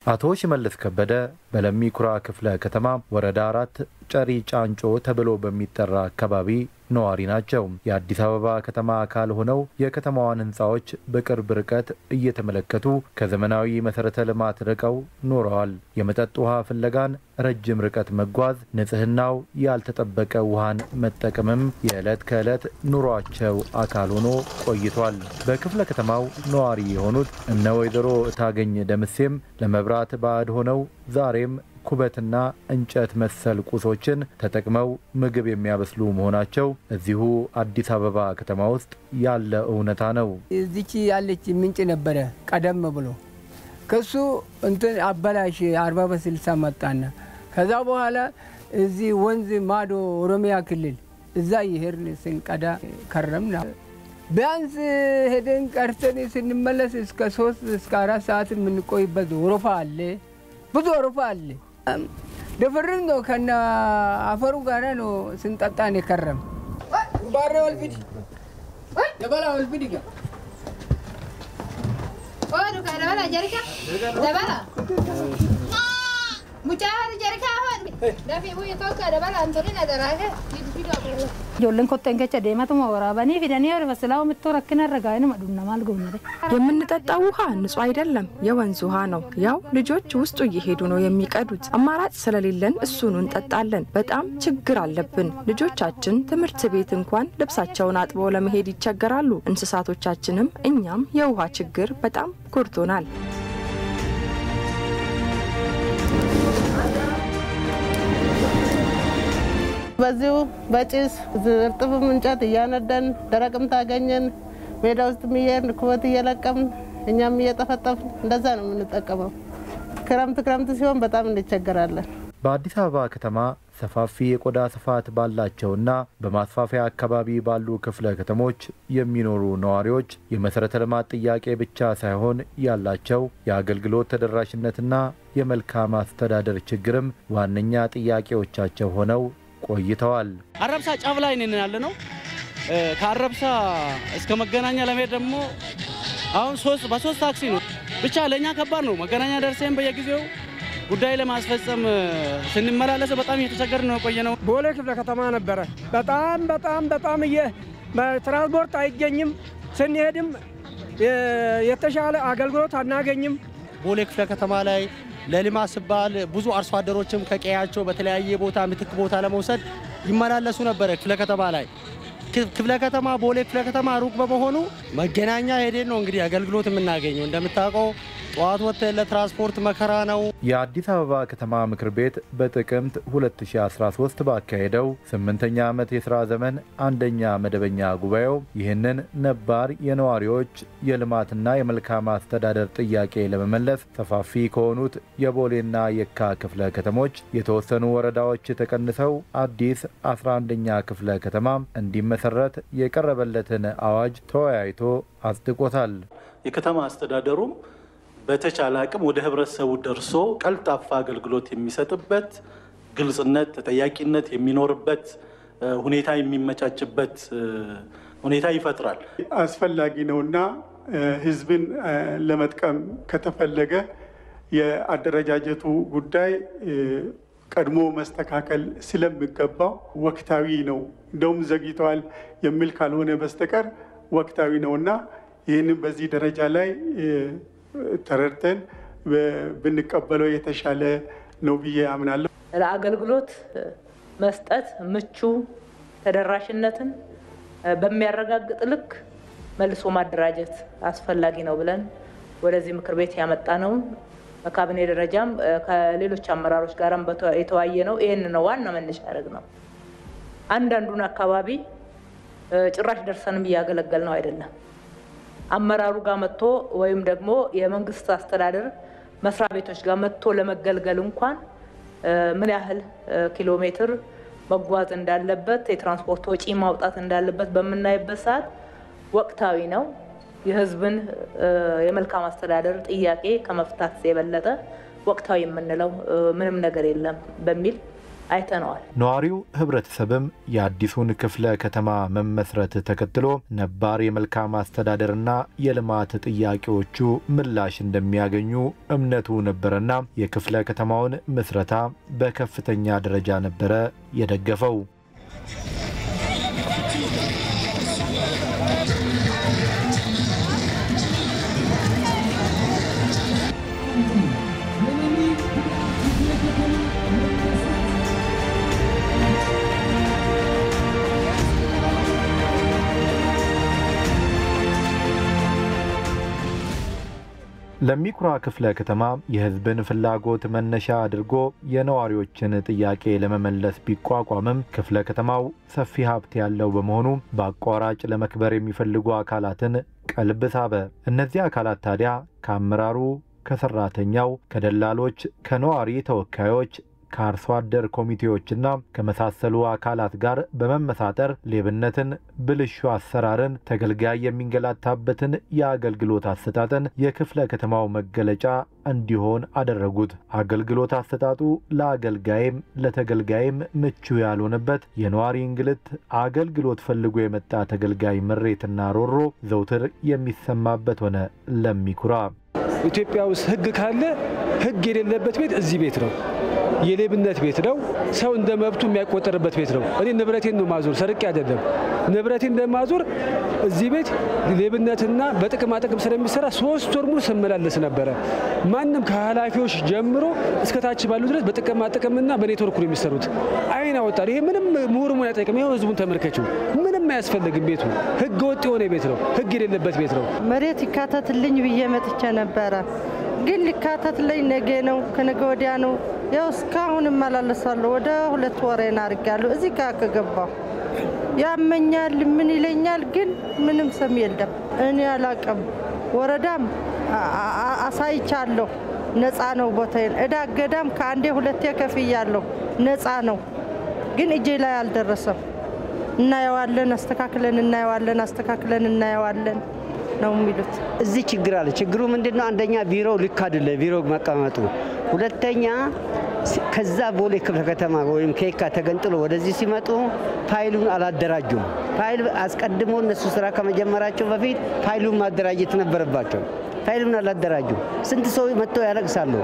አቶ ሽመልስ ከበደ በለሚ ኩራ ክፍለ ከተማ ወረዳ 4 ጨሪ ጫንጮ ተብሎ በሚጠራ አካባቢ ነዋሪ ናቸው። የአዲስ አበባ ከተማ አካል ሆነው የከተማዋን ህንጻዎች በቅርብ ርቀት እየተመለከቱ ከዘመናዊ መሰረተ ልማት ርቀው ኖረዋል። የመጠጥ ውሃ ፍለጋን ረጅም ርቀት መጓዝ፣ ንጽህናው ያልተጠበቀ ውሃን መጠቀምም የዕለት ከዕለት ኑሯቸው አካል ሆኖ ቆይቷል። በክፍለ ከተማው ነዋሪ የሆኑት እነ ወይዘሮ ታገኝ ደምሴም ለመብራት ባዕድ ሆነው ዛሬም ኩበትና እንጨት መሰል ቁሶችን ተጠቅመው ምግብ የሚያበስሉ መሆናቸው እዚሁ አዲስ አበባ ከተማ ውስጥ ያለ እውነታ ነው። እዚች ያለች ምንጭ ነበረ ቀደም ብሎ ከሱ እንትን አበላሽ 40 በ60 መጣና ከዛ በኋላ እዚህ ወንዝ ማዶ ኦሮሚያ ክልል እዛ ይሄርን ስንቀዳ ከረምና ቢያንስ ሄደን ቀርተን ስንመለስ እስከ 3 እስከ 4 ሰዓት የምንቆይበት ወረፋ አለ፣ ብዙ ወረፋ አለ። ደፈርን ነው ከና አፈሩ ጋራ ነው ስንጠጣን የከረም ባረ ወልፊዲ ደበላ ወልፊዲ ጋ ወዱ ካደበላ ጀሪካ ደበላ ሙጫር ጀሪካ ሆን ደፊ ወይ ተውካ ደበላ አንቶሪና ደራገ ፊዲ አቆለ ጆለን ኮተን ከጨ ደማቱ ወራባኒ ፊዳኒ ወር በስላው ምትወረከነ ረጋይነ ማዱና ማልጎነ የምንጠጣው ውሃ ንጹህ አይደለም፣ የወንዝ ውሃ ነው። ያው ልጆች ውስጡ እየሄዱ ነው የሚቀዱት። አማራጭ ስለሌለን እሱን እንጠጣለን። በጣም ችግር አለብን። ልጆቻችን ትምህርት ቤት እንኳን ልብሳቸውን አጥበው ለመሄድ ይቸገራሉ። እንስሳቶቻችንም እኛም የውሃ ችግር በጣም ጎድቶናል። በዚሁ በጭስ ዝርጥብ እንጨት እያነደን ደረቅም ታገኘን ሜዳ ውስጥ የሚሄድ ኩበት እየለቀምን እኛም እየጠፈጠፍን እንደዛ ነው የምንጠቀመው። ክረምት ሲሆን በጣም እንቸገራለን። በአዲስ አበባ ከተማ ሰፋፊ የቆዳ ስፋት ባላቸውና በማስፋፊያ አካባቢ ባሉ ክፍለ ከተሞች የሚኖሩ ነዋሪዎች የመሰረተ ልማት ጥያቄ ብቻ ሳይሆን ያላቸው የአገልግሎት ተደራሽነትና የመልካም አስተዳደር ችግርም ዋነኛ ጥያቄዎቻቸው ሆነው ቆይተዋል። አረብሳ ጫፍ ላይ ነን ያለነው። ከአረብሳ እስከ መገናኛ ለመሄድ ደግሞ አሁን በሶስት ታክሲ ነው ብቻ ለኛ ከባድ ነው። መገናኛ ደርሰን በየጊዜው ጉዳይ ለማስፈጸም ስንመላለስ በጣም እየተቸገርን ነው ቆየነው። ቦሌ ክፍለ ከተማ ነበረ። በጣም ትራንስፖርት አይገኝም። ስንሄድም የተሻለ አገልግሎት አናገኝም። ቦሌ ክፍለ ከተማ ላይ ለልማት ሲባል ብዙ አርሶ አደሮችም ከቀያቸው በተለያየ ቦታ ምትክ ቦታ ለመውሰድ ይመላለሱ ነበር። ክፍለ ከተማ ቦሌ ክፍለ ከተማ ሩቅ በመሆኑ መገናኛ ሄደን ነው እንግዲህ አገልግሎት የምናገኘው። እንደምታውቀው ጧት ወጥተን ለትራንስፖርት መከራ ነው። የአዲስ አበባ ከተማ ምክር ቤት በጥቅምት 2013 ባካሄደው 8ኛ ዓመት የሥራ ዘመን አንደኛ መደበኛ ጉባኤው ይህንን ነባር የነዋሪዎች የልማትና የመልካም አስተዳደር ጥያቄ ለመመለስ ሰፋፊ ከሆኑት የቦሌና የካ ክፍለ ከተሞች የተወሰኑ ወረዳዎች ተቀንሰው አዲስ 11ኛ ክፍለ ከተማ እንዲመሰረት የቀረበለትን አዋጅ ተወያይቶ አጽድቆታል። የከተማ አስተዳደሩም በተቻለ አቅም ወደ ህብረተሰቡ ደርሶ ቀልጣፋ አገልግሎት የሚሰጥበት ግልጽነት ተጠያቂነት የሚኖርበት ሁኔታ የሚመቻችበት ሁኔታ ይፈጥራል። አስፈላጊ ነውና ህዝብን ለመጥቀም ከተፈለገ የአደረጃጀቱ ጉዳይ ቀድሞ መስተካከል ስለሚገባው ወቅታዊ ነው። እንደውም ዘግይቷል የሚል ካልሆነ በስተቀር ወቅታዊ ነውና ይህንን በዚህ ደረጃ ላይ ተረድተን ብንቀበለው የተሻለ ነው ብዬ አምናለሁ። ለአገልግሎት መስጠት ምቹ ተደራሽነትን በሚያረጋግጥ ልክ መልሶ ማደራጀት አስፈላጊ ነው ብለን ወደዚህ ምክር ቤት ያመጣ ነው። በካቢኔ ደረጃም ከሌሎች አመራሮች ጋርም የተዋየ ነው። ይሄን ነው ዋና መነሻ ያደረግ ነው። አንዳንዱን አካባቢ ጭራሽ ደርሰንም እያገለገል ነው አይደለም። አመራሩ ጋር መጥቶ ወይም ደግሞ የመንግስት አስተዳደር መስሪያ ቤቶች ጋር መጥቶ ለመገልገል እንኳን ምን ያህል ኪሎ ሜትር መጓዝ እንዳለበት የትራንስፖርት ወጪ ማውጣት እንዳለበት በመናይበት ሰዓት ወቅታዊ ነው። የህዝብን የመልካም አስተዳደር ጥያቄ ከመፍታት የበለጠ ወቅታዊ የምንለው ምንም ነገር የለም በሚል አይተነዋል። ነዋሪው ህብረተሰብም የአዲሱን ክፍለ ከተማ መመስረት ተከትሎ ነባር የመልካም አስተዳደርና የልማት ጥያቄዎቹ ምላሽ እንደሚያገኙ እምነቱ ነበርና የክፍለ ከተማውን ምስረታ በከፍተኛ ደረጃ ነበረ የደገፈው። ለሚኩራ ክፍለ ከተማ የህዝብን ፍላጎት መነሻ አድርጎ የነዋሪዎችን ጥያቄ ለመመለስ ቢቋቋምም ክፍለ ከተማው ሰፊ ሀብት ያለው በመሆኑ በአቋራጭ ለመክበር የሚፈልጉ አካላትን ቀልብ ሳበ። እነዚህ አካላት ታዲያ ከአመራሩ፣ ከሰራተኛው፣ ከደላሎች፣ ከነዋሪ ተወካዮች፣ ከአርሶ አደር ኮሚቴዎችና ከመሳሰሉ አካላት ጋር በመመሳጠር ሌብነትን፣ ብልሹ አሰራርን፣ ተገልጋይ የሚንገላታበትን የአገልግሎት አሰጣጥን የክፍለ ከተማው መገለጫ እንዲሆን አደረጉት። አገልግሎት አሰጣጡ ለአገልጋይም ለተገልጋይም ምቹ ያልሆነበት የነዋሪ እንግልት፣ አገልግሎት ፈልጎ የመጣ ተገልጋይ ምሬትና ሮሮ ዘውትር የሚሰማበት ሆነ። ለሚኩራ ኢትዮጵያ ውስጥ ህግ ካለ ህግ የሌለበት ቤት እዚህ ቤት ነው። የሌብነት ቤት ነው። ሰው እንደ መብቱ የሚያቆጠርበት ቤት ነው። እኔ ንብረቴን ነው ማዞር፣ ሰርቄ አይደለም። ንብረቴን እንደማዞር እዚህ ቤት ሌብነትና በጥቅማ ጥቅም ስለሚሰራ 3 ወር ሙሉ ስመላለስ ነበረ። ማንም ከኃላፊዎች ጀምሮ እስከ ታች ባሉ ድረስ በጥቅማ ጥቅምና በኔትወርክ ነው የሚሰሩት። አይን አወጣ። ይሄ ምንም ምሁር ሙያ አይጠይቅም። ይሄው ህዝቡን ተመልከቹ። ምንም አያስፈልግም። ቤቱ ህገ ወጥ የሆነ ቤት ነው። ህግ የሌለበት ቤት ነው። መሬት ይካተትልኝ ብዬ መጥቼ ነበረ። ግን ሊካተትልኝ ነገ ነው ከነገ ወዲያ ነው። ያው እስካሁን እመላለሳለሁ። ወደ 2 ወሬን አድርጋለሁ። እዚህ ጋር ከገባሁ ያመኛል፣ ምን ይለኛል፣ ግን ምንም ሰም የለም። እኔ አላቀም። ወረዳም አሳይቻለሁ። ነፃ ነው ቦታዬን። እዳ ገዳም ከአንዴ 2 ከፍያለሁ። ነፃ ነው፣ ግን እጄ ላይ አልደረሰም። እናየዋለን፣ አስተካክለን እናየዋለን፣ አስተካክለን እናየዋለን ነው የሚሉት። እዚህ ችግር አለ። ችግሩ ምንድነው? አንደኛ ቢሮው ልክ አይደለም፣ ቢሮው መቀመጡ። ሁለተኛ ከዛ ቦሌ ክፍለ ከተማ ወይም ከየካ ተገንጥሎ ወደዚህ ሲመጡ ፋይሉን አላደራጁም። ፋይል አስቀድሞ እነሱ ስራ ከመጀመራቸው በፊት ፋይሉን ማደራጀት ነበረባቸው። ፋይሉን አላደራጁም። ስንት ሰው መጥተው ያለቅሳሉ።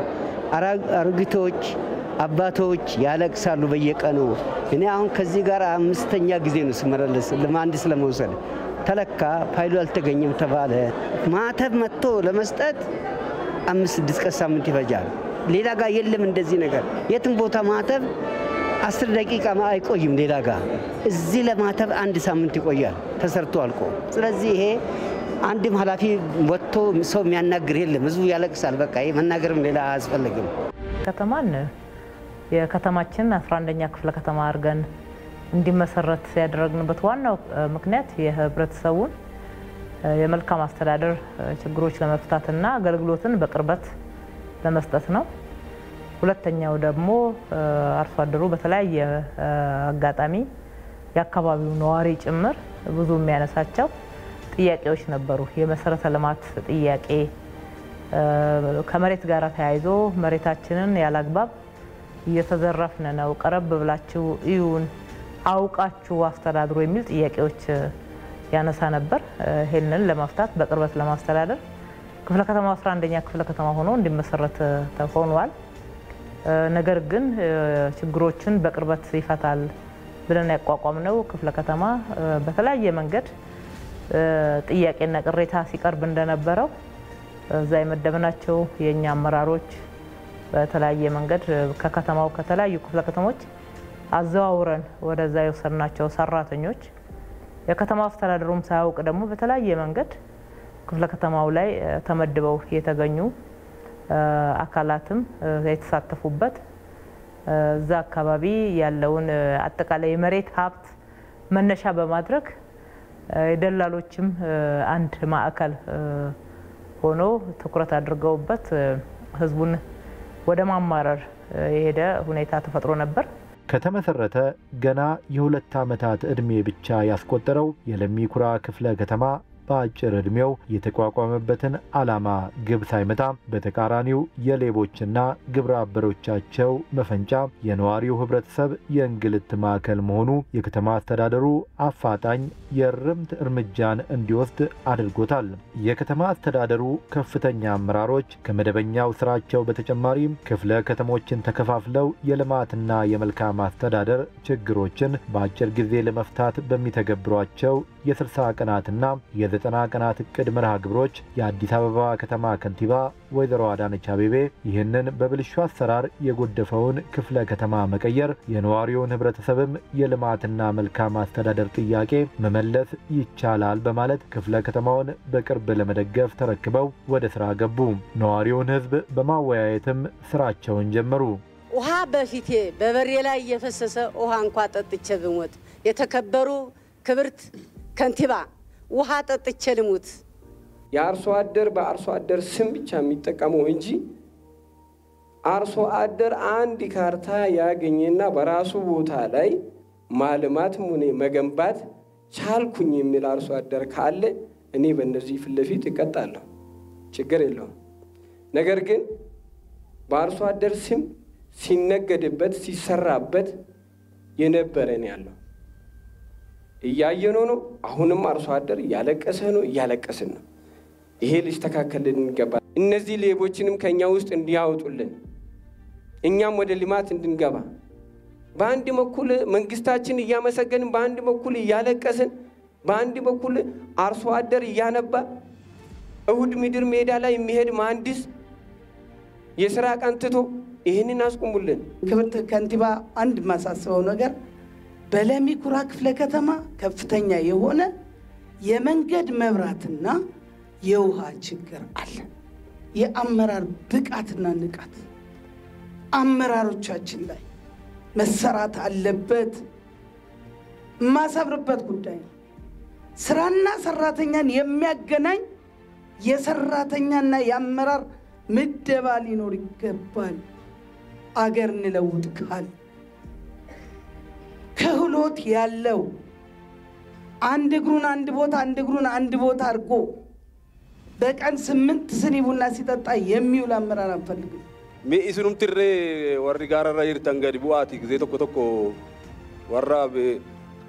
አሮጊቶች፣ አባቶች ያለቅሳሉ በየቀኑ። እኔ አሁን ከዚህ ጋር 5ኛ ጊዜ ነው ስመላለስ ለማንዲስ ለመውሰድ ተለካ። ፋይሉ አልተገኘም ተባለ። ማተብ መጥቶ ለመስጠት 5-6 ቀን ሳምንት ይፈጃል። ሌላ ጋር የለም እንደዚህ ነገር። የትም ቦታ ማተብ 10 ደቂቃ አይቆይም። ሌላ ጋር እዚህ ለማተብ 1 ሳምንት ይቆያል ተሰርቶ አልቆ። ስለዚህ ይሄ አንድም ኃላፊ ወጥቶ ሰው የሚያናግር የለም። ህዝቡ ያለቅሳል። በቃ ይሄ መናገርም ሌላ አያስፈልግም። ከተማን የከተማችን 11ኛ ክፍለ ከተማ አድርገን እንዲመሰረት ያደረግንበት ዋናው ምክንያት የህብረተሰቡን የመልካም አስተዳደር ችግሮች ለመፍታትና አገልግሎትን በቅርበት ለመስጠት ነው። ሁለተኛው ደግሞ አርሶ አደሩ በተለያየ አጋጣሚ የአካባቢው ነዋሪ ጭምር ብዙ የሚያነሳቸው ጥያቄዎች ነበሩ። የመሰረተ ልማት ጥያቄ ከመሬት ጋር ተያይዞ መሬታችንን ያላግባብ እየተዘረፍን ነው፣ ቀረብ ብላችሁ እዩን፣ አውቃችሁ አስተዳድሩ የሚል ጥያቄዎች ያነሳ ነበር። ይሄንን ለማፍታት በቅርበት ለማስተዳደር ክፍለ ከተማው 11ኛ ክፍለ ከተማ ሆኖ እንዲመሰረት ተሆኗል። ነገር ግን ችግሮችን በቅርበት ይፈታል ብለን ያቋቋምነው ክፍለ ከተማ በተለያየ መንገድ ጥያቄና ቅሬታ ሲቀርብ እንደነበረው እዛ የመደብናቸው የኛ አመራሮች በተለያየ መንገድ ከከተማው ከተለያዩ ክፍለ ከተሞች አዘዋውረን ወደዛ የወሰድናቸው ሰራተኞች የከተማው አስተዳደሩም ሳያውቅ ደግሞ በተለያየ መንገድ ክፍለ ከተማው ላይ ተመድበው የተገኙ አካላትም የተሳተፉበት እዛ አካባቢ ያለውን አጠቃላይ የመሬት ሀብት መነሻ በማድረግ የደላሎችም አንድ ማዕከል ሆኖ ትኩረት አድርገውበት ህዝቡን ወደ ማማረር የሄደ ሁኔታ ተፈጥሮ ነበር። ከተመሰረተ ገና የ2 ዓመታት ዕድሜ ብቻ ያስቆጠረው የለሚኩራ ክፍለ ከተማ በአጭር ዕድሜው የተቋቋመበትን ዓላማ ግብ ሳይመታ በተቃራኒው የሌቦችና ግብረ አበሮቻቸው መፈንጫ የነዋሪው ህብረተሰብ የእንግልት ማዕከል መሆኑ የከተማ አስተዳደሩ አፋጣኝ የእርምት እርምጃን እንዲወስድ አድርጎታል። የከተማ አስተዳደሩ ከፍተኛ አመራሮች ከመደበኛው ስራቸው በተጨማሪ ክፍለ ከተሞችን ተከፋፍለው የልማትና የመልካም አስተዳደር ችግሮችን በአጭር ጊዜ ለመፍታት በሚተገብሯቸው የ60 ቀናትና የ90 ቀናት እቅድ መርሃ ግብሮች የአዲስ አበባ ከተማ ከንቲባ ወይዘሮ አዳነች አቤቤ ይህንን በብልሹ አሰራር የጎደፈውን ክፍለ ከተማ መቀየር የነዋሪውን ህብረተሰብም የልማትና መልካም አስተዳደር ጥያቄ መመለስ ይቻላል በማለት ክፍለ ከተማውን በቅርብ ለመደገፍ ተረክበው ወደ ስራ ገቡ። ነዋሪውን ህዝብ በማወያየትም ስራቸውን ጀመሩ። ውሃ በፊቴ በበሬ ላይ እየፈሰሰ ውሃ እንኳን ጠጥቼ ብሞት የተከበሩ ክብርት ከንቲባ ውሃ ጠጥቼ ልሙት። የአርሶ አደር በአርሶ አደር ስም ብቻ የሚጠቀመው እንጂ አርሶ አደር አንድ ካርታ ያገኘና በራሱ ቦታ ላይ ማልማት ሙኔ መገንባት ቻልኩኝ የሚል አርሶ አደር ካለ እኔ በእነዚህ ፊት ለፊት እቀጣለሁ፣ ችግር የለውም። ነገር ግን በአርሶ አደር ስም ሲነገድበት ሲሰራበት የነበረን ያለው እያየነው ነው። አሁንም አርሶ አደር እያለቀሰ ነው፣ እያለቀስን ነው። ይሄ ሊስተካከልን ይገባል። እነዚህ ሌቦችንም ከኛ ውስጥ እንዲያወጡልን እኛም ወደ ልማት እንድንገባ በአንድ በኩል መንግስታችን እያመሰገንን በአንድ በኩል እያለቀስን በአንድ በኩል አርሶ አደር እያነባ እሁድ ምድር ሜዳ ላይ የሚሄድ መሐንዲስ የሥራ ቀን ትቶ ይህንን አስቁሙልን። ክብርት ከንቲባ አንድ ማሳሰበው ነገር በለሚ ኩራ ክፍለ ከተማ ከፍተኛ የሆነ የመንገድ መብራትና የውሃ ችግር አለ። የአመራር ብቃትና ንቃት አመራሮቻችን ላይ መሰራት አለበት። ማሰብርበት ጉዳይ ነው። ስራና ሰራተኛን የሚያገናኝ የሰራተኛና የአመራር ምደባ ሊኖር ይገባል። አገር እንለውጥ ካል ክህሎት ያለው አንድ እግሩን አንድ ቦታ አድርጎ በቀን 8 ስኒ ቡና ሲጠጣ የሚውል አመራር አንፈልግም። ሚኢስኑም ትሬ ወሪ ጋራራ ይርተን ገዲ ቡአቲ ጊዜ ቶኮ ወራ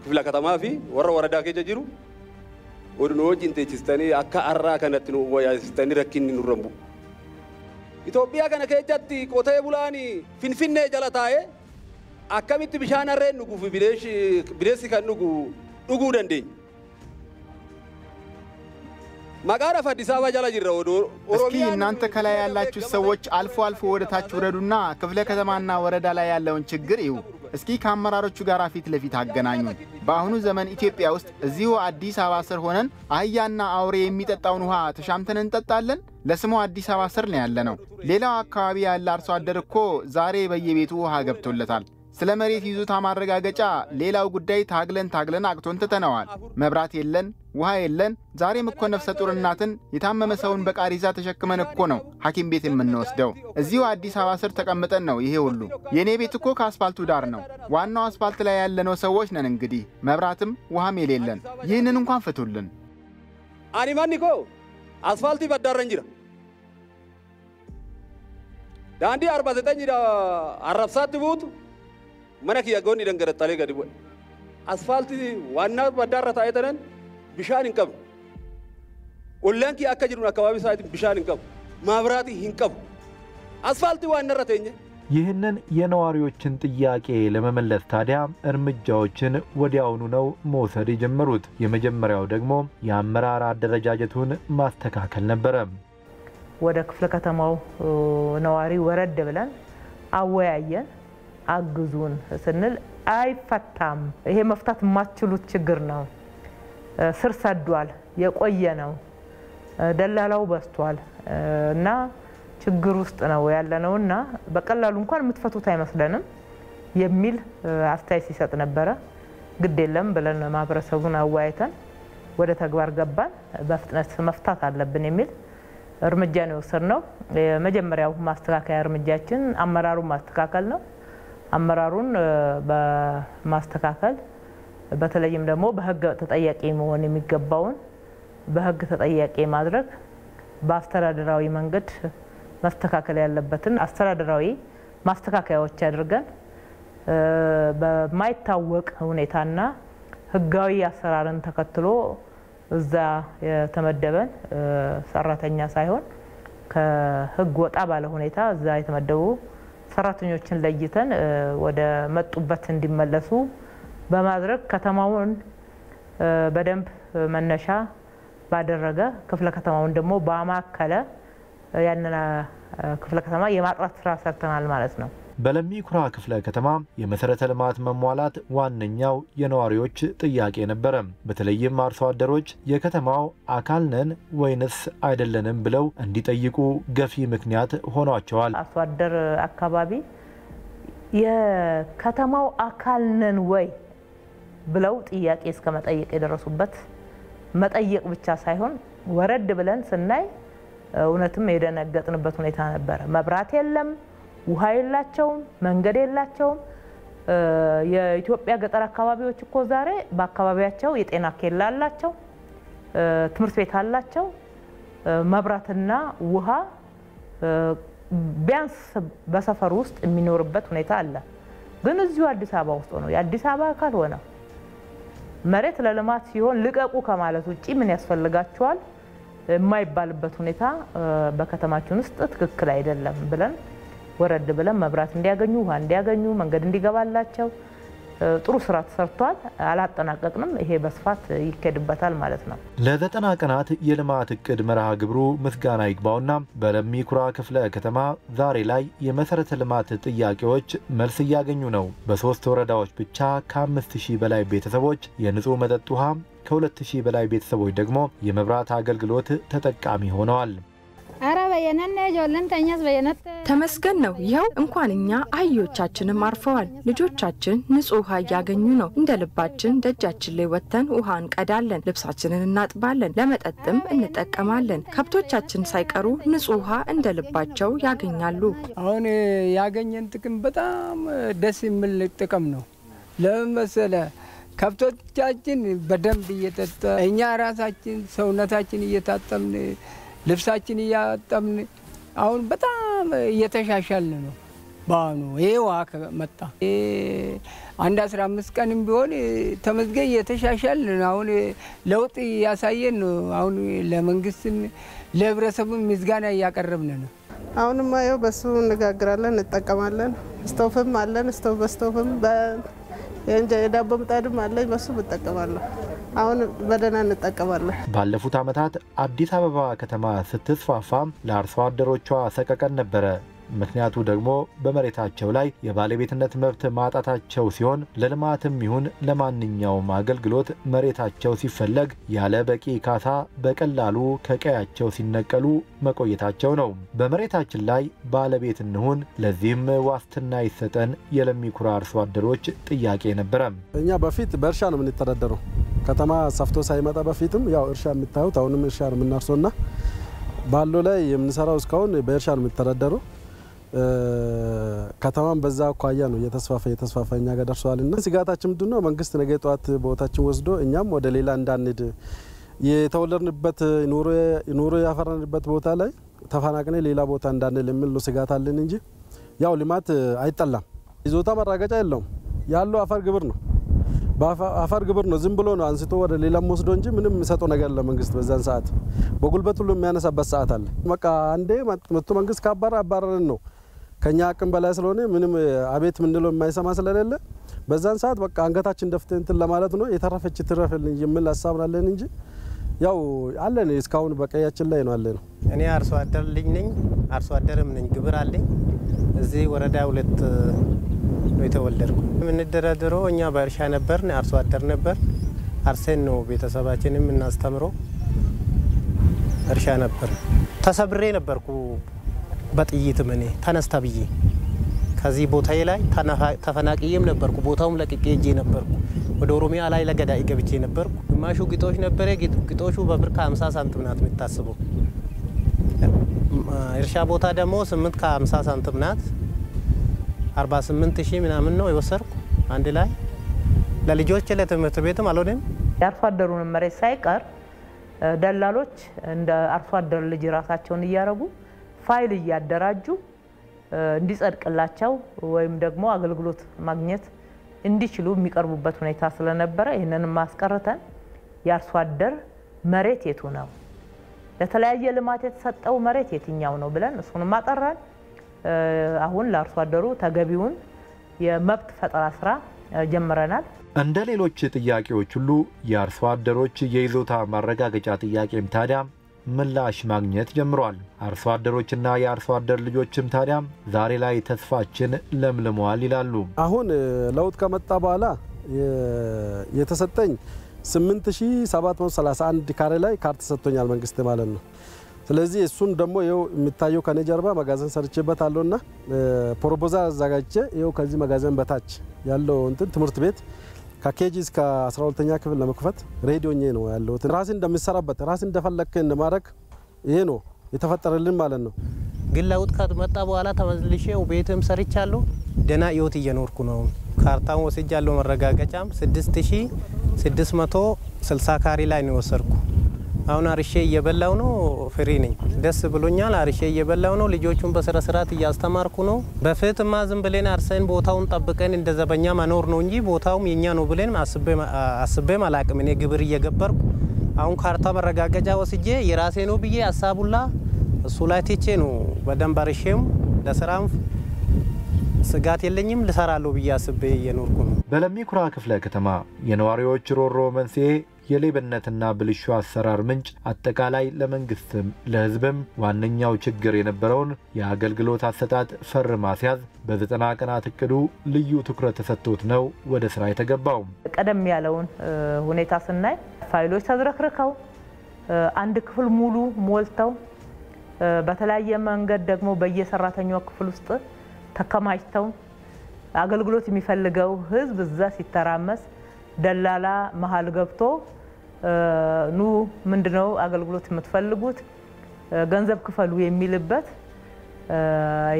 ክፍለ ከተማ ፊ ወራ ወረዳ ከጀ ጅሩ ወድኖ ጂንቴችስተኒ አካ አራ ከነት ነው ወያስተኒ ረኪን ኑረምቡ ኢትዮጵያ ከነ ከጀቲ ቆቴ ቡላኒ ፊንፊኔ ጀላታዬ አከሚት ቢሻና ረን ንጉ ቢሬሽ ከንጉ ዱጉ ደንደኝ ማጋራፍ አዲስ አበባ ጃላ ጅራው እስኪ እናንተ ከላይ ያላችሁ ሰዎች አልፎ ወደ ታች ወረዱና ክፍለ ከተማና ወረዳ ላይ ያለውን ችግር እዩ። እስኪ ከአመራሮቹ ጋር ፊት ለፊት አገናኙ። በአሁኑ ዘመን ኢትዮጵያ ውስጥ እዚሁ አዲስ አበባ ስር ሆነን አህያና አውሬ የሚጠጣውን ውሃ ተሻምተን እንጠጣለን። ለስሙ አዲስ አበባ ስር ነው ያለነው። ሌላው አካባቢ ያለ አርሶ አደር እኮ ዛሬ በየቤቱ ውሃ ገብቶለታል። ስለ መሬት ይዞታ ማረጋገጫ ሌላው ጉዳይ ታግለን አቅቶን ተተነዋል። መብራት የለን፣ ውሃ የለን። ዛሬም እኮ ነፍሰ ጡር እናትን የታመመ ሰውን በቃሪዛ ተሸክመን እኮ ነው ሐኪም ቤት የምንወስደው። እዚሁ አዲስ አበባ ስር ተቀምጠን ነው ይሄ ሁሉ። የኔ ቤት እኮ ከአስፋልቱ ዳር ነው። ዋናው አስፋልት ላይ ያለነው ሰዎች ነን እንግዲህ መብራትም ውሃም የሌለን። ይህንን እንኳን ፍቱልን። አኒማኒኮ አስፋልት ይበዳረን ጅራ ዳንዲ 49 አረፍሳት ቡቱ መነክ ያጎን ይደንገረጣለ ገድቦ አስፋልት ዋና በዳረታ አይተነን ቢሻን እንቀብ ኦላንኪ አከጅሩን አካባቢ ሳይት ቢሻን እንቀብ ማብራት ይንቀብ አስፋልት ዋና ረተኛ ይህንን የነዋሪዎችን ጥያቄ ለመመለስ ታዲያ እርምጃዎችን ወዲያውኑ ነው መውሰድ የጀመሩት። የመጀመሪያው ደግሞ የአመራር አደረጃጀቱን ማስተካከል ነበረ። ወደ ክፍለ ከተማው ነዋሪ ወረድ ብለን አወያየን። አግዙን ስንል አይፈታም፣ ይሄ መፍታት የማትችሉት ችግር ነው፣ ስር ሰዷል፣ የቆየ ነው፣ ደላላው በስቷል እና ችግር ውስጥ ነው ያለነውና በቀላሉ እንኳን የምትፈቱት አይመስለንም የሚል አስተያየት ሲሰጥ ነበረ። ግድ የለም ብለን ማህበረሰቡን አወያይተን ወደ ተግባር ገባን። በፍጥነት መፍታት አለብን የሚል እርምጃ ነው የወሰድነው። የመጀመሪያው ማስተካከያ እርምጃችን አመራሩን ማስተካከል ነው። አመራሩን በማስተካከል በተለይም ደግሞ በህግ ተጠያቂ መሆን የሚገባውን በህግ ተጠያቂ ማድረግ በአስተዳደራዊ መንገድ ማስተካከል ያለበትን አስተዳደራዊ ማስተካከያዎች አድርገን በማይታወቅ ሁኔታና ህጋዊ አሰራርን ተከትሎ እዛ የተመደበን ሰራተኛ ሳይሆን ከህግ ወጣ ባለ ሁኔታ እዛ የተመደቡ ሰራተኞችን ለይተን ወደ መጡበት እንዲመለሱ በማድረግ ከተማውን በደንብ መነሻ ባደረገ ክፍለ ከተማውን ደግሞ ባማከለ ያንና ክፍለ ከተማ የማጥራት ስራ ሰርተናል ማለት ነው። በለሚ ኩራ ክፍለ ከተማ የመሰረተ ልማት መሟላት ዋነኛው የነዋሪዎች ጥያቄ ነበር። በተለይም አርሶ አደሮች የከተማው አካል ነን ወይንስ አይደለንም ብለው እንዲጠይቁ ገፊ ምክንያት ሆኗቸዋል። አርሶ አደር አካባቢ የከተማው አካል ነን ወይ ብለው ጥያቄ እስከ መጠየቅ የደረሱበት መጠየቅ ብቻ ሳይሆን ወረድ ብለን ስናይ እውነትም የደነገጥንበት ሁኔታ ነበር። መብራት የለም፣ ውሃ የላቸውም፣ መንገድ የላቸውም። የኢትዮጵያ ገጠር አካባቢዎች እኮ ዛሬ በአካባቢያቸው የጤና ኬላ አላቸው፣ ትምህርት ቤት አላቸው፣ መብራትና ውሃ ቢያንስ በሰፈር ውስጥ የሚኖርበት ሁኔታ አለ። ግን እዚሁ አዲስ አበባ ውስጥ ነው የአዲስ አበባ አካል ሆነ መሬት ለልማት ሲሆን ልቀቁ ከማለት ውጪ ምን ያስፈልጋቸዋል የማይባልበት ሁኔታ በከተማችን ውስጥ ትክክል አይደለም ብለን ወረድ ብለን መብራት እንዲያገኙ ውሃ እንዲያገኙ መንገድ እንዲገባላቸው ጥሩ ስራ ተሰርቷል። አላጠናቀቅንም። ይሄ በስፋት ይከድበታል ማለት ነው። ለ90 ቀናት የልማት እቅድ መርሃ ግብሩ ምስጋና ይግባውና በለሚ ኩራ ክፍለ ከተማ ዛሬ ላይ የመሰረተ ልማት ጥያቄዎች መልስ እያገኙ ነው። በ3 ወረዳዎች ብቻ ከ5000 በላይ ቤተሰቦች የንጹህ መጠጥ ውሃ፣ ከ2000 በላይ ቤተሰቦች ደግሞ የመብራት አገልግሎት ተጠቃሚ ሆነዋል። ተመስገን ነው። ይኸው እንኳን እኛ አህዮቻችንም አርፈዋል። ልጆቻችን ንጹህ ውሃ እያገኙ ነው። እንደ ልባችን ደጃችን ላይ ወጥተን ውሃ እንቀዳለን፣ ልብሳችንን እናጥባለን፣ ለመጠጥም እንጠቀማለን። ከብቶቻችን ሳይቀሩ ንጹህ ውሃ እንደ ልባቸው ያገኛሉ። አሁን ያገኘን ጥቅም በጣም ደስ የሚል ጥቅም ነው። ለምን መሰለህ? ከብቶቻችን በደንብ እየጠጣ እኛ ራሳችን ሰውነታችን እየታጠብን ልብሳችን እያጠብን አሁን በጣም እየተሻሻልን ነው። ባኑ ይሄ ውሃ መጣ አንድ 15 ቀንም ቢሆን ተመዝገኝ እየተሻሻልን አሁን ለውጥ ያሳየን ነው። አሁን ለመንግስትም ለህብረተሰቡም ምስጋና እያቀረብን ነው። አሁንም ማየው በሱ እንጋግራለን፣ እንጠቀማለን። ስቶፍም አለን። በስቶፍም የዳቦ ምጣድም አለኝ፣ በሱ እንጠቀማለን። አሁን በደህና እንጠቀማለን። ባለፉት ዓመታት አዲስ አበባ ከተማ ስትስፋፋ ለአርሶ አደሮቿ ሰቀቀን ነበረ። ምክንያቱ ደግሞ በመሬታቸው ላይ የባለቤትነት መብት ማጣታቸው ሲሆን ለልማትም ይሁን ለማንኛውም አገልግሎት መሬታቸው ሲፈለግ ያለ በቂ ካሳ በቀላሉ ከቀያቸው ሲነቀሉ መቆየታቸው ነው። በመሬታችን ላይ ባለቤት እንሁን፣ ለዚህም ዋስትና ይሰጠን የለሚ ኩራ አርሶ አደሮች ጥያቄ ነበረ። እኛ በፊት በእርሻ ነው የምንተዳደረው። ከተማ ሰፍቶ ሳይመጣ በፊትም ያው እርሻ የምታዩት አሁንም እርሻ ነው የምናርሰውና ባሎ ላይ የምንሰራው እስካሁን በእርሻ ነው የምንተዳደረው። ከተማም በዛ አኳያ ነው የተስፋፋ እኛ ጋር ደርሷልና ስጋታችን ምንድነው? መንግስት ነገ ጧት ቦታችን ወስዶ እኛም ወደ ሌላ እንዳንሄድ የተወለድንበት ኑሮ ያፈራንበት ቦታ ላይ ተፈናቅነ ሌላ ቦታ እንዳንል የሚል ነው ስጋት አለን እንጂ ያው ልማት አይጠላም። ይዞታ መራገጫ የለውም። ያለው አፈር ግብር ነው። በአፈር ግብር ነው። ዝም ብሎ ነው አንስቶ ወደ ሌላም ወስዶ እንጂ ምንም የሚሰጠው ነገር ለመንግስት በዛን ሰዓት በጉልበት ሁሉ የሚያነሳበት ሰዓት አለ። በቃ አንዴ መጥቶ መንግስት አባረረን ነው። ከኛ አቅም በላይ ስለሆነ ምንም አቤት ምንለው የማይሰማ ስለሌለ በዛን ሰዓት በቃ አንገታችን ደፍተን እንትን ለማለት ነው። የተረፈች ትረፍልኝ የሚል ሀሳብ አለን እንጂ ያው አለን እስካሁን በቀያችን ላይ ነው አለን። እኔ አርሶ አደር ልጅ ነኝ፣ አርሶ አደርም ነኝ፣ ግብር አለኝ። እዚህ ወረዳ 2 ነው የተወለድኩ። የምንደራደረው እኛ በእርሻ ነበር፣ አርሶ አደር ነበር። አርሰን ነው ቤተሰባችንም እናስተምሮ እርሻ ነበር። ተሰብሬ ነበርኩ በጥይት እኔ ተነስታ ብዬ ከዚህ ቦታዬ ላይ ተፈናቅዬም ነበርኩ። ቦታውም ለቅቄ ሄጄ ነበርኩ። ወደ ኦሮሚያ ላይ ለገዳይ ገብቼ ነበርኩ። ግማሹ ግጦሽ ነበረ። ግጦሹ በብር ከ50 ሳንቲም ናት የምታስበው። እርሻ ቦታ ደግሞ 8 ከ50 ሳንቲም ናት። 48,000 ምናምን ነው የወሰድኩ አንድ ላይ ለልጆች ለትምህርት ቤትም አልሆነም። ያርሶ አደሩን መሬት ሳይቀር ደላሎች እንደ አርሶ አደር ልጅ ራሳቸውን እያረጉ ፋይል እያደራጁ እንዲጸድቅላቸው ወይም ደግሞ አገልግሎት ማግኘት እንዲችሉ የሚቀርቡበት ሁኔታ ስለነበረ ይሄንን ማስቀርተን የአርሶ አደር መሬት የቱ ነው ለተለያየ ልማት የተሰጠው መሬት የትኛው ነው ብለን እሱን ማጠራን አሁን ለአርሶ አደሩ ተገቢውን የመብት ፈጠራ ስራ ጀምረናል። እንደ ሌሎች ጥያቄዎች ሁሉ የአርሶ አደሮች የይዞታ ማረጋገጫ ጥያቄም ታዲያ ምላሽ ማግኘት ጀምሯል። አርሶ አደሮችና የአርሶ አደር ልጆችም ታዲያ ዛሬ ላይ ተስፋችን ለምልሟል ይላሉ። አሁን ለውጥ ከመጣ በኋላ የተሰጠኝ 8731 ካሬ ላይ ካርታ ሰጥቶኛል መንግስት ማለት ነው። ስለዚህ እሱን ደግሞ ይኸው የሚታየው ከኔ ጀርባ መጋዘን ሰርቼበታለሁና ፕሮፖዛል አዘጋጅቼ ይኸው ከዚህ መጋዘን በታች ያለው እንትን ትምህርት ቤት ከኬጂ እስከ 12ኛ ክፍል ለመክፈት ሬዲዮኜ ነው ያለው። ራስ እንደምሰራበት ራስ እንደፈለክ እንደማረክ ይሄ ነው የተፈጠረልን ማለት ነው። ግን ለውጥ ከመጣ በኋላ ተመልሼ ቤትም ሰርቻለሁ። ደና ህይወት እየኖርኩ ነው። ካርታን ወስጃለሁ። መረጋገጫም 6660 ካሬ ላይ ነው ወሰርኩ። አሁን አርሼ እየበላው ነው። ፍሪ ነኝ። ደስ ብሎኛል። አርሼ እየበላው ነው። ልጆቹን በስራ ስርዓት እያስተማርኩ ነው። በፊትማ ዝም ብለን አርሰን ቦታውን ጠብቀን እንደ ዘበኛ መኖር ነው እንጂ ቦታውም የኛ ነው ብለን አስቤ አላቅም። እኔ ግብር እየገበርኩ አሁን ካርታ መረጋገጫ ወስጄ የራሴ ነው ብዬ ሀሳቡላ እሱ ላይ ትቼ ነው በደንብ አርሼም ለስራም ስጋት የለኝም ልሰራለሁ ብዬ አስቤ እየኖርኩ ነው። በለሚ ኩራ ክፍለ ከተማ የነዋሪዎች ሮሮ መንስኤ የሌብነትና ብልሹ አሰራር ምንጭ አጠቃላይ ለመንግስትም ለህዝብም ዋነኛው ችግር የነበረውን የአገልግሎት አሰጣጥ ፈር ማስያዝ በ90 ቀናት እቅዱ ልዩ ትኩረት ተሰጥቶት ነው ወደ ስራ የተገባው። ቀደም ያለውን ሁኔታ ስናይ ፋይሎች ተዝረክርከው አንድ ክፍል ሙሉ ሞልተው በተለያየ መንገድ ደግሞ በየሰራተኛው ክፍል ውስጥ ተከማችተው አገልግሎት የሚፈልገው ህዝብ እዛ ሲተራመስ ደላላ መሃል ገብቶ ኑ ምንድነው አገልግሎት የምትፈልጉት ገንዘብ ክፈሉ የሚልበት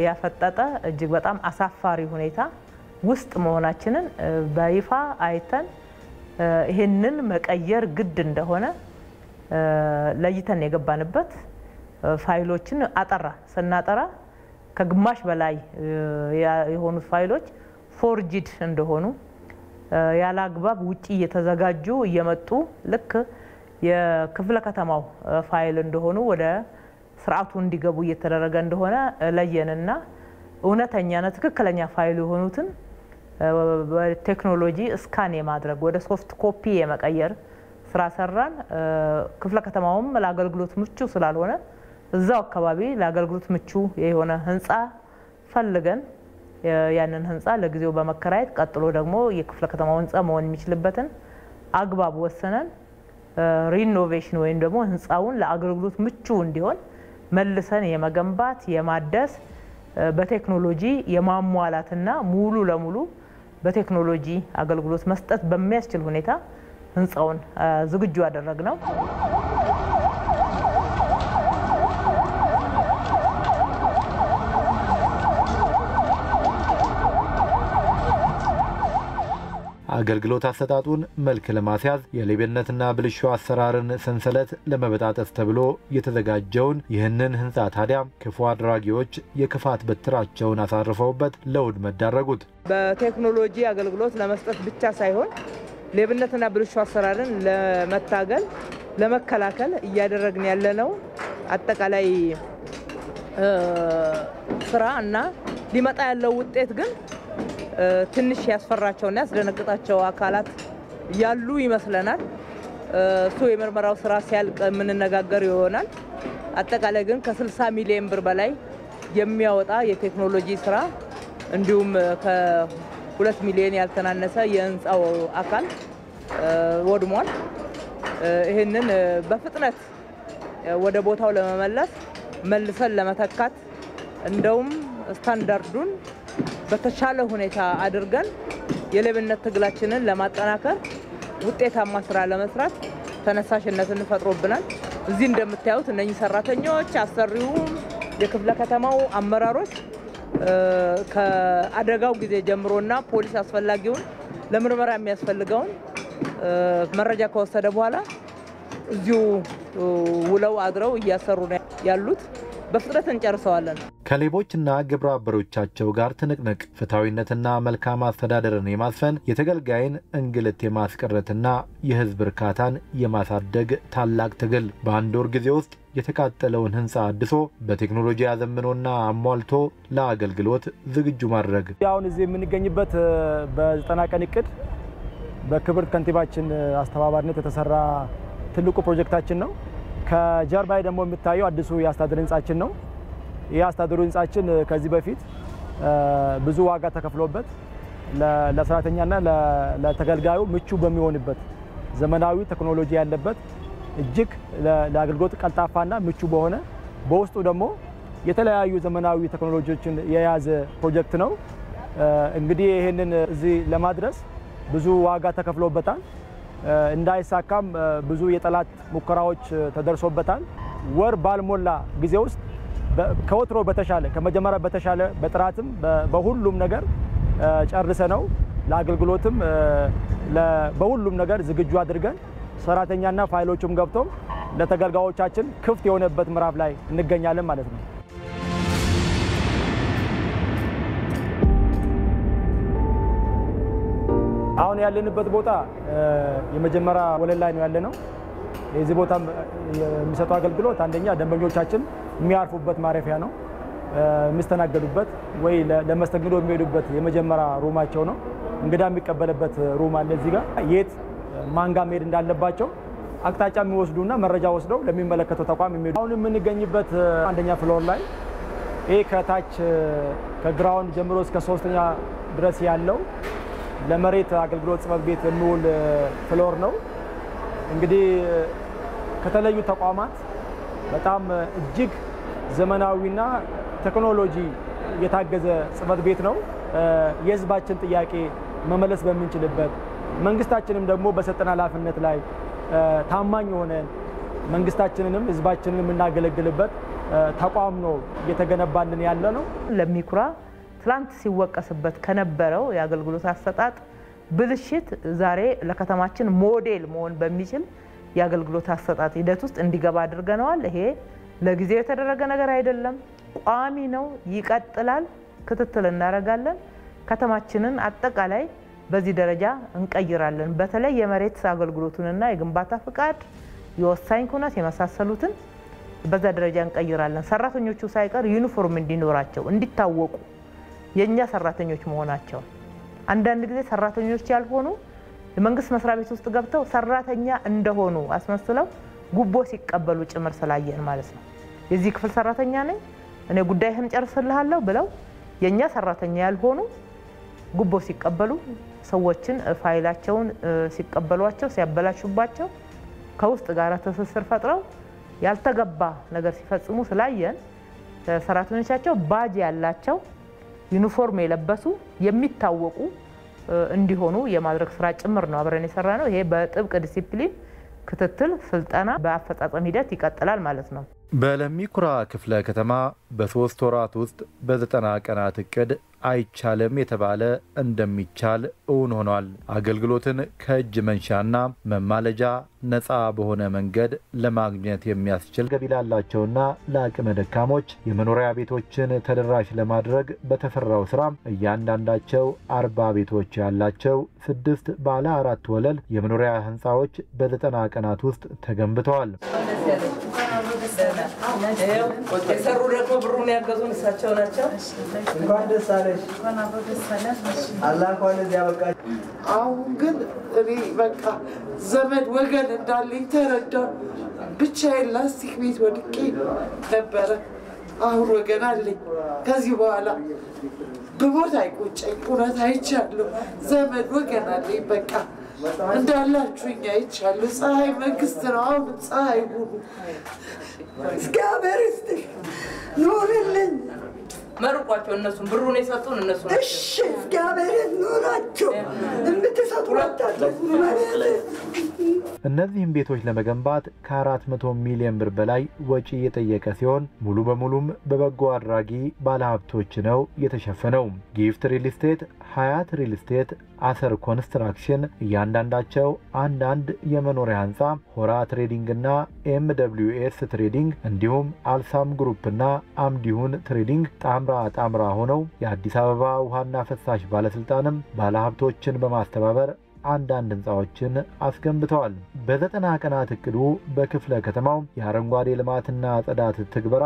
ያፈጠጠ እጅግ በጣም አሳፋሪ ሁኔታ ውስጥ መሆናችንን በይፋ አይተን ይሄንን መቀየር ግድ እንደሆነ ለይተን የገባንበት ፋይሎችን አጠራ ስናጠራ ከግማሽ በላይ የሆኑ ፋይሎች ፎርጂድ እንደሆኑ ያለ አግባብ ውጪ እየተዘጋጁ እየመጡ ልክ የክፍለ ከተማው ፋይል እንደሆኑ ወደ ስርዓቱ እንዲገቡ እየተደረገ እንደሆነ ለየንና እውነተኛና ትክክለኛ ፋይል የሆኑትን በቴክኖሎጂ ስካን የማድረግ ወደ ሶፍት ኮፒ የመቀየር ስራ ሰራን። ክፍለ ከተማውም ለአገልግሎት ምቹ ስላልሆነ እዛው አካባቢ ለአገልግሎት ምቹ የሆነ ህንጻ ፈልገን ያንን ህንጻ ለጊዜው በመከራየት ቀጥሎ ደግሞ የክፍለ ከተማው ህንጻ መሆን የሚችልበትን አግባብ ወሰነን ሪኖቬሽን ወይም ደግሞ ህንጻውን ለአገልግሎት ምቹ እንዲሆን መልሰን የመገንባት የማደስ በቴክኖሎጂ የማሟላትና ሙሉ ለሙሉ በቴክኖሎጂ አገልግሎት መስጠት በሚያስችል ሁኔታ ህንጻውን ዝግጁ አደረግነው። አገልግሎት አሰጣጡን መልክ ለማስያዝ የሌብነትና ብልሹ አሰራርን ሰንሰለት ለመበጣጠስ ተብሎ የተዘጋጀውን ይህንን ህንጻ ታዲያ ክፉ አድራጊዎች የክፋት በትራቸውን አሳርፈውበት ለውድመት ዳረጉት። በቴክኖሎጂ አገልግሎት ለመስጠት ብቻ ሳይሆን ሌብነትና ብልሹ አሰራርን ለመታገል ለመከላከል እያደረግን ያለነው አጠቃላይ ስራ እና ሊመጣ ያለው ውጤት ግን ትንሽ ያስፈራቸውና ያስደነግጣቸው አካላት ያሉ ይመስለናል። እሱ የምርመራው ስራ ሲያልቅ የምንነጋገር ይሆናል። አጠቃላይ ግን ከ60 ሚሊዮን ብር በላይ የሚያወጣ የቴክኖሎጂ ስራ እንዲሁም ከ2 ሚሊዮን ያልተናነሰ የህንጻው አካል ወድሟል። ይህንን በፍጥነት ወደ ቦታው ለመመለስ መልሰን ለመተካት እንደውም ስታንዳርዱን በተሻለ ሁኔታ አድርገን የሌብነት ትግላችንን ለማጠናከር ውጤታማ ስራ ለመስራት ተነሳሽነትን ፈጥሮብናል። እዚህ እንደምታዩት እነኚህ ሰራተኞች አሰሪውም የክፍለ ከተማው አመራሮች ከአደጋው ጊዜ ጀምሮና ፖሊስ አስፈላጊውን ለምርመራ የሚያስፈልገውን መረጃ ከወሰደ በኋላ እዚሁ ውለው አድረው እያሰሩ ያሉት በፍጥነት እንጨርሰዋለን። ከሌቦችና ግብረ አበሮቻቸው ጋር ትንቅንቅ ፍትሃዊነትና መልካም አስተዳደርን የማስፈን የተገልጋይን እንግልት የማስቀረትና የህዝብ እርካታን የማሳደግ ታላቅ ትግል በአንድ ወር ጊዜ ውስጥ የተቃጠለውን ህንፃ አድሶ በቴክኖሎጂ አዘምኖና አሟልቶ ለአገልግሎት ዝግጁ ማድረግ። አሁን እዚህ የምንገኝበት በ90 ቀን እቅድ በክብርት ከንቲባችን አስተባባሪነት የተሰራ ትልቁ ፕሮጀክታችን ነው። ከጀርባይ ደግሞ የምታየው አዲሱ የአስተዳደር ህንጻችን ነው። የአስተዳደሩ ህንጻችን ከዚህ በፊት ብዙ ዋጋ ተከፍሎበት ለሰራተኛና ለተገልጋዩ ምቹ በሚሆንበት ዘመናዊ ቴክኖሎጂ ያለበት እጅግ ለአገልግሎት ቀልጣፋና ምቹ በሆነ በውስጡ ደግሞ የተለያዩ ዘመናዊ ቴክኖሎጂዎችን የያዘ ፕሮጀክት ነው። እንግዲህ ይሄንን እዚህ ለማድረስ ብዙ ዋጋ ተከፍሎበታል። እንዳይሳካም ብዙ የጠላት ሙከራዎች ተደርሶበታል። ወር ባልሞላ ጊዜ ውስጥ ከወትሮ በተሻለ ከመጀመሪያ በተሻለ በጥራትም በሁሉም ነገር ጨርሰ ነው ለአገልግሎትም በሁሉም ነገር ዝግጁ አድርገን ሰራተኛና ፋይሎቹም ገብተው ለተገልጋዮቻችን ክፍት የሆነበት ምዕራፍ ላይ እንገኛለን ማለት ነው። አሁን ያለንበት ቦታ የመጀመሪያ ወለል ላይ ነው ያለነው። የዚህ ቦታ የሚሰጠው አገልግሎት አንደኛ ደንበኞቻችን የሚያርፉበት ማረፊያ ነው፣ የሚስተናገዱበት ወይ ለመስተንግዶ የሚሄዱበት የመጀመሪያ ሩማቸው ነው። እንግዳ የሚቀበልበት ሩም አለ እዚህ ጋር። የት ማንጋ መሄድ እንዳለባቸው አቅጣጫ የሚወስዱና መረጃ ወስደው ለሚመለከተው ተቋም የሚሄዱ። አሁን የምንገኝበት አንደኛ ፍሎር ላይ ይሄ ከታች ከግራውንድ ጀምሮ እስከ 3ኛ ድረስ ያለው ለመሬት አገልግሎት ጽሕፈት ቤት የሚውል ፍሎር ነው። እንግዲህ ከተለዩ ተቋማት በጣም እጅግ ዘመናዊና ቴክኖሎጂ የታገዘ ጽሕፈት ቤት ነው። የህዝባችን ጥያቄ መመለስ በሚንችልበት መንግስታችንም ደግሞ በሰጠን ኃላፊነት ላይ ታማኝ ሆነን መንግስታችንንም ህዝባችንንም እናገለግልበት ተቋም ነው እየተገነባልን ያለ ነው። ለሚኩራ ትላንት ሲወቀስበት ከነበረው የአገልግሎት አሰጣጥ ብልሽት ዛሬ ለከተማችን ሞዴል መሆን በሚችል የአገልግሎት አሰጣጥ ሂደት ውስጥ እንዲገባ አድርገናል። ይሄ ለጊዜው የተደረገ ነገር አይደለም፣ ቋሚ ነው፣ ይቀጥላል። ክትትል እናደርጋለን። ከተማችንን አጠቃላይ በዚህ ደረጃ እንቀይራለን። በተለይ የመሬት አገልግሎቱንና የግንባታ ፍቃድ፣ የወሳኝ ኩነት የመሳሰሉትን በዛ ደረጃ እንቀይራለን። ሰራተኞቹ ሳይቀር ዩኒፎርም እንዲኖራቸው እንዲታወቁ የኛ ሰራተኞች መሆናቸው። አንዳንድ ጊዜ ሰራተኞች ያልሆኑ የመንግስት መስሪያ ቤት ውስጥ ገብተው ሰራተኛ እንደሆኑ አስመስለው ጉቦ ሲቀበሉ ጭምር ስላየን ማለት ነው። የዚህ ክፍል ሰራተኛ ነኝ እኔ ጉዳይህን ጨርስልሃለሁ ብለው የኛ ሰራተኛ ያልሆኑ ጉቦ ሲቀበሉ ሰዎችን ፋይላቸውን ሲቀበሏቸው ሲያበላሹባቸው ከውስጥ ጋር ትስስር ፈጥረው ያልተገባ ነገር ሲፈጽሙ ስላየን ሰራተኞቻቸው ባጅ ያላቸው ዩኒፎርም የለበሱ የሚታወቁ እንዲሆኑ የማድረግ ስራ ጭምር ነው አብረን የሰራ ነው። ይሄ በጥብቅ ዲሲፕሊን ክትትል ስልጠና በአፈጻጸም ሂደት ይቀጥላል ማለት ነው። በለሚኩራ ክፍለ ከተማ በ3 ወራት ውስጥ በ90 ቀናት እቅድ አይቻልም የተባለ እንደሚቻል እውን ሆኗል። አገልግሎትን ከእጅ መንሻና መማለጃ ነፃ በሆነ መንገድ ለማግኘት የሚያስችል ገቢ ላላቸውና ለአቅመ ደካሞች የመኖሪያ ቤቶችን ተደራሽ ለማድረግ በተሰራው ስራ እያንዳንዳቸው 40 ቤቶች ያላቸው 6 ባለ 4 ወለል የመኖሪያ ህንፃዎች በ90 ቀናት ውስጥ ተገንብተዋል። የሰሩ ደግሞ ብሩን ያገዙን እሳቸው ናቸው። እንኳን ደስ አለሽ። አላህ እንኳን እዚህ ያበቃሽ። አሁን ግን እኔ በቃ ዘመድ ወገን እንዳለኝ ተረዳሁ። ብቻዬን ላስቲክ ቤት ወድቄ ነበረ። አሁን ወገን አለኝ። ከዚህ በኋላ ብሞት አይቆጨኝ። እውነት አይቻለሁ። ዘመድ ወገን አለኝ። በቃ እንዳላችሁኝ አይቻለሁ። ፀሐይ መንግስት ነው። አሁን ፀሐይ ሁኑ። እግዚአብሔር ይስጥሽ፣ ኑሪልኝ። መርቋቸው እነሱን ብሩን የሰጡን እነሱ ናቸው። እሺ እግዚአብሔር ይኖራቸው እንድትሰጡላቸው እነዚህም ቤቶች ለመገንባት ከ400 ሚሊዮን ብር በላይ ወጪ የጠየቀ ሲሆን ሙሉ በሙሉም በበጎ አድራጊ ባለሀብቶች ነው የተሸፈነው። ጊፍት ሪል ስቴት፣ ሀያት ሪል ስቴት፣ አሰር ኮንስትራክሽን እያንዳንዳቸው አንዳንድ የመኖሪያ ህንፃ፣ ሆራ ትሬዲንግ እና ኤምደብሊውኤስ ትሬዲንግ እንዲሁም አልሳም ግሩፕ እና አምዲሁን ትሬዲንግ ጣምራ ሆነው የአዲስ አበባ ውሃና ፍሳሽ ባለስልጣንም ባለሀብቶችን በማስተባበር አንዳንድ ህንፃዎችን አስገንብተዋል። በ90 ቀናት እቅዱ በክፍለ ከተማው የአረንጓዴ ልማትና ጽዳት ትግበራ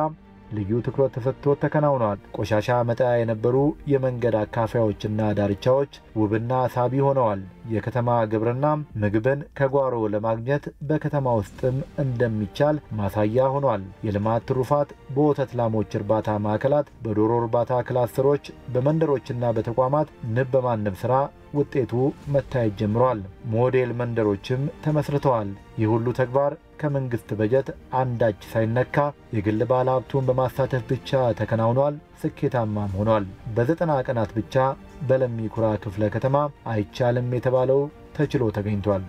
ልዩ ትኩረት ተሰጥቶት ተከናውኗል። ቆሻሻ መጣያ የነበሩ የመንገድ አካፋዮችና ዳርቻዎች ውብና ሳቢ ሆነዋል። የከተማ ግብርና ምግብን ከጓሮ ለማግኘት በከተማ ውስጥም እንደሚቻል ማሳያ ሆኗል። የልማት ትሩፋት በወተት ላሞች እርባታ ማዕከላት፣ በዶሮ እርባታ ክላስተሮች፣ በመንደሮችና በተቋማት ንብ በማነብ ስራ ውጤቱ መታየት ጀምሯል። ሞዴል መንደሮችም ተመስርተዋል። ይህ ሁሉ ተግባር ከመንግስት በጀት አንዳች ሳይነካ የግል ባለሀብቱን በማሳተፍ ብቻ ተከናውኗል። ስኬታማም ሆኗል። በ90 ቀናት ብቻ በለሚ ኩራ ክፍለ ከተማ አይቻልም የተባለው ተችሎ ተገኝቷል።